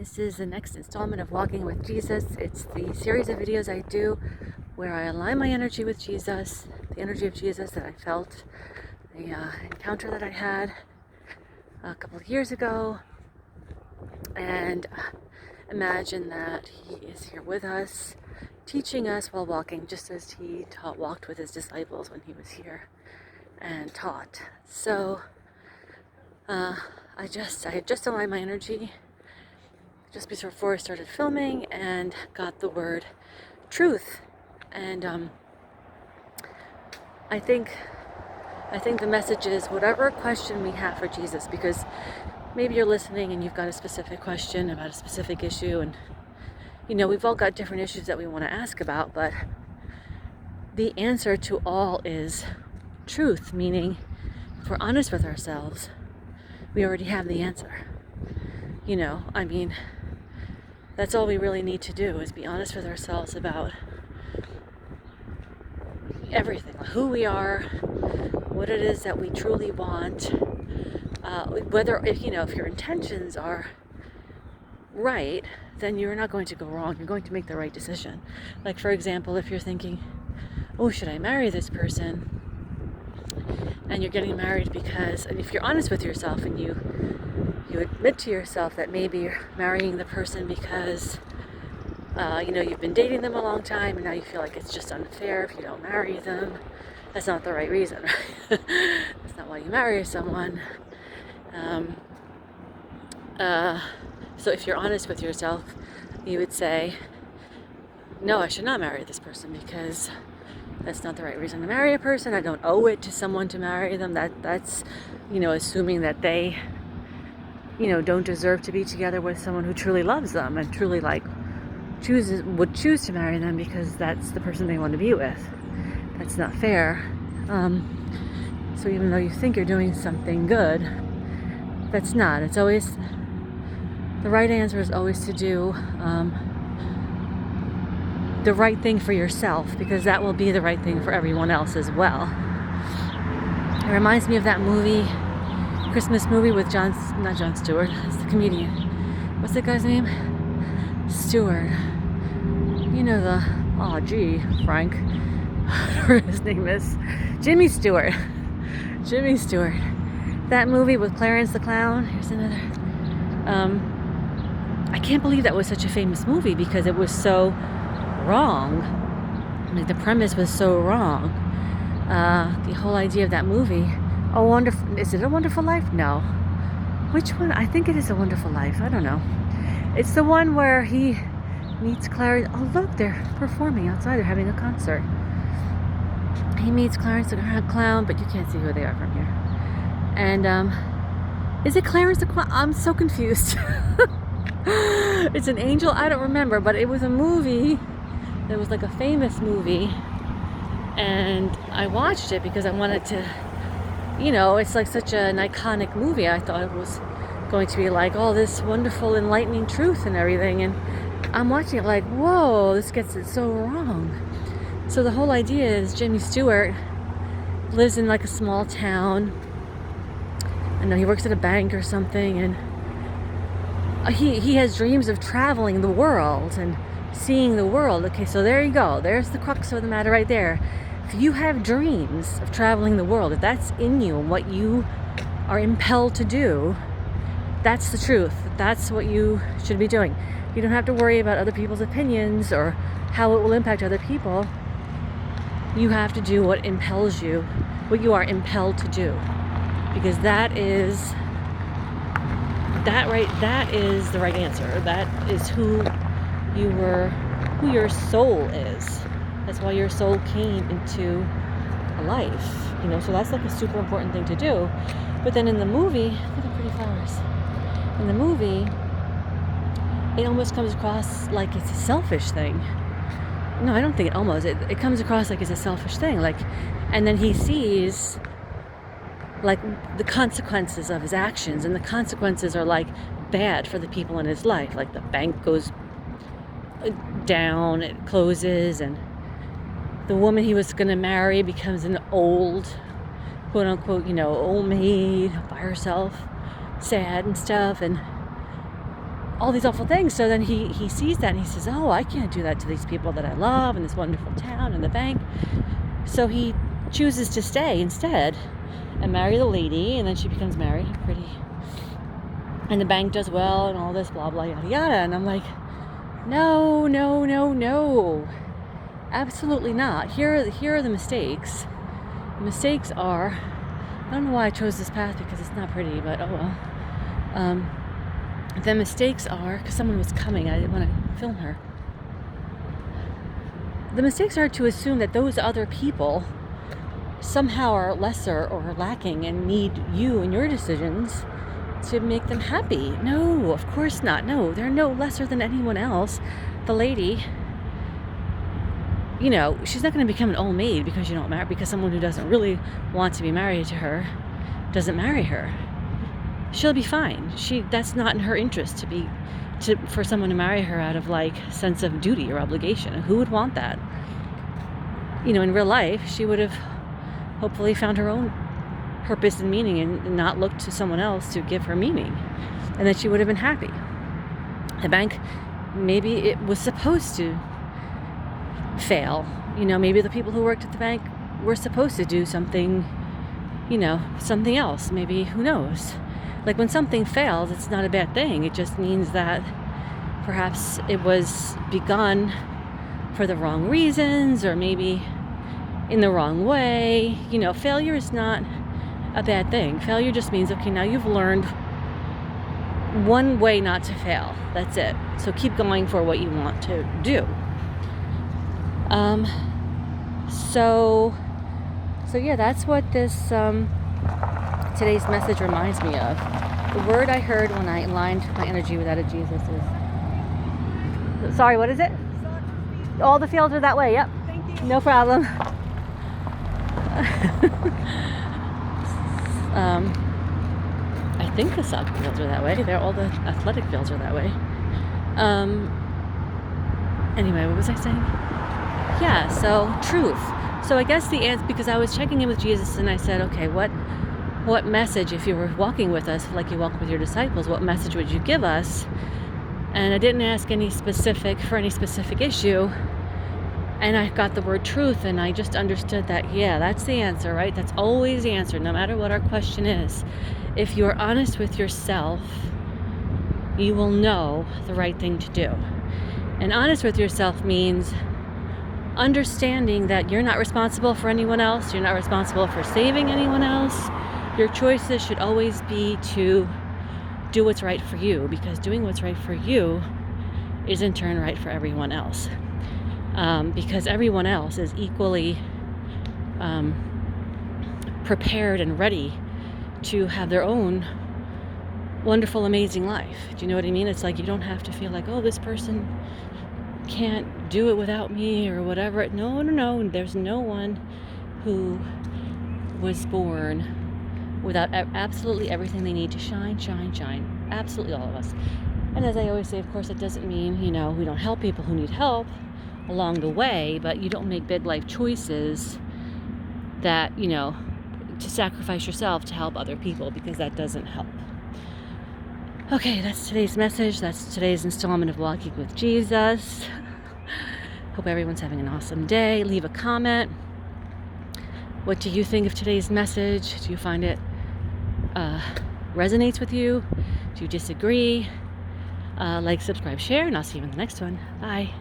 This is the next installment of Walking with Jesus. It's the series of videos I do where I align my energy with Jesus, the energy of Jesus that I felt, the encounter that I had a couple of years ago, and imagine that He is here with us, teaching us while walking, just as He walked with His disciples when He was here and taught. So I had just aligned my energy just before I started filming and got the word truth. And I think the message is whatever question we have for Jesus, because maybe you're listening and you've got a specific question about a specific issue, and we've all got different issues that we want to ask about, but the answer to all is truth, meaning if we're honest with ourselves, we already have the answer. That's all we really need to do, is be honest with ourselves about everything, who we are, what it is that we truly want, if your intentions are right, then you're not going to go wrong. You're going to make the right decision. Like, for example, if you're thinking, oh, should I marry this person? And you're getting married and if you're honest with yourself and you admit to yourself that maybe you're marrying the person because you've been dating them a long time and now you feel like it's just unfair if you don't marry them. That's not the right reason, right? That's not why you marry someone. So if you're honest with yourself, you would say, no, I should not marry this person because that's not the right reason to marry a person. I don't owe it to someone to marry them. That's assuming that they don't deserve to be together with someone who truly loves them and truly would choose to marry them because that's the person they want to be with. That's not fair. So even though you think you're doing something good, that's not. It's always, the right answer is always to do the right thing for yourself, because that will be the right thing for everyone else as well. It reminds me of that movie, Christmas movie with not Jon Stewart, it's the comedian. What's that guy's name? Stewart. Frank. Whatever his name is. Jimmy Stewart. Jimmy Stewart. That movie with Clarence the Clown. Here's another. I can't believe that was such a famous movie because it was so wrong. The premise was so wrong. The whole idea of that movie. Is it A Wonderful Life? No. Which one? I think it is A Wonderful Life. I don't know. It's the one where he meets Clarence. Oh, look, they're performing outside. They're having a concert. He meets Clarence the Clown, but you can't see who they are from here. And is it Clarence the Clown? I'm so confused. It's an angel. I don't remember, but it was a movie. It was like a famous movie, and I watched it because I wanted to. It's like such an iconic movie. I thought it was going to be like all this wonderful, enlightening truth and everything. And I'm watching it like, whoa, this gets it so wrong. So the whole idea is Jimmy Stewart lives in like a small town. I know he works at a bank or something. And he has dreams of traveling the world and seeing the world. Okay, so there you go. There's the crux of the matter right there. If you have dreams of traveling the world, if that's in you and what you are impelled to do, that's the truth. That's what you should be doing. You don't have to worry about other people's opinions or how it will impact other people. You have to do what impels you, what you are impelled to do. Because that is the right answer. That is who your soul is. That's why your soul came into life, so that's like a super important thing to do. But then in the movie, look at the pretty flowers. In the movie, it almost comes across like it's a selfish thing. No, I don't think it comes across like it's a selfish thing. And then he sees the consequences of his actions, and the consequences are bad for the people in his life. Like the bank goes down, it closes, and the woman he was going to marry becomes an old, quote unquote, old maid by herself, sad and stuff. And all these awful things. So then he sees that and he says, oh, I can't do that to these people that I love in this wonderful town and the bank. So he chooses to stay instead and marry the lady, and then she becomes married and pretty. And the bank does well and all this, blah, blah, yada, yada. And I'm like, no, no, no, no. Absolutely not. Here are the mistakes. The mistakes are, I don't know why I chose this path because it's not pretty, but oh well. The mistakes are, because someone was coming, I didn't want to film her. The mistakes are to assume that those other people somehow are lesser or lacking and need you and your decisions to make them happy. No, of course not. No, they're no lesser than anyone else. The lady, you know, she's not going to become an old maid because you don't marry, because someone who doesn't really want to be married to her doesn't marry her. She'll be fine. That's not in her interest for someone to marry her out of like sense of duty or obligation. Who would want that? You know, in real life, she would have hopefully found her own purpose and meaning and not looked to someone else to give her meaning, and then she would have been happy. The bank, maybe it was supposed to fail. You know, maybe the people who worked at the bank were supposed to do something, you know, something else. Maybe, who knows? Like when something fails, it's not a bad thing. It just means that perhaps it was begun for the wrong reasons, or maybe in the wrong way. You know, failure is not a bad thing. Failure just means, okay, now you've learned one way not to fail. That's it. So keep going for what you want to do. So yeah, that's what this today's message reminds me of. The word I heard when I aligned my energy with that of Jesus is, sorry, what is it? All the fields are that way. Yep. Thank you. No problem. I think the soccer fields are that way. All the athletic fields are that way. Anyway, what was I saying? Yeah, so truth. So I guess the answer, because I was checking in with Jesus and I said, okay, what message, if you were walking with us like you walk with your disciples, what message would you give us? And I didn't ask for any specific issue. And I got the word truth, and I just understood that, yeah, that's the answer, right? That's always the answer, no matter what our question is. If you are honest with yourself, you will know the right thing to do. And honest with yourself means understanding that you're not responsible for anyone else. You're not responsible for saving anyone else. Your choices should always be to do what's right for you, because doing what's right for you is in turn right for everyone else. Because everyone else is equally prepared and ready to have their own wonderful, amazing life. Do you know what I mean? It's like you don't have to feel like, oh, this person can't do it without me or whatever. No. There's no one who was born without absolutely everything they need to shine. Absolutely all of us. And as I always say, of course, it doesn't mean, you know, we don't help people who need help along the way, but you don't make big life choices that, you know, to sacrifice yourself to help other people, because that doesn't help. Okay, that's today's message. That's today's installment of Walking with Jesus. Hope everyone's having an awesome day. Leave a comment. What do you think of today's message? Do you find it resonates with you? Do you disagree? Like, subscribe, share, and I'll see you in the next one. Bye.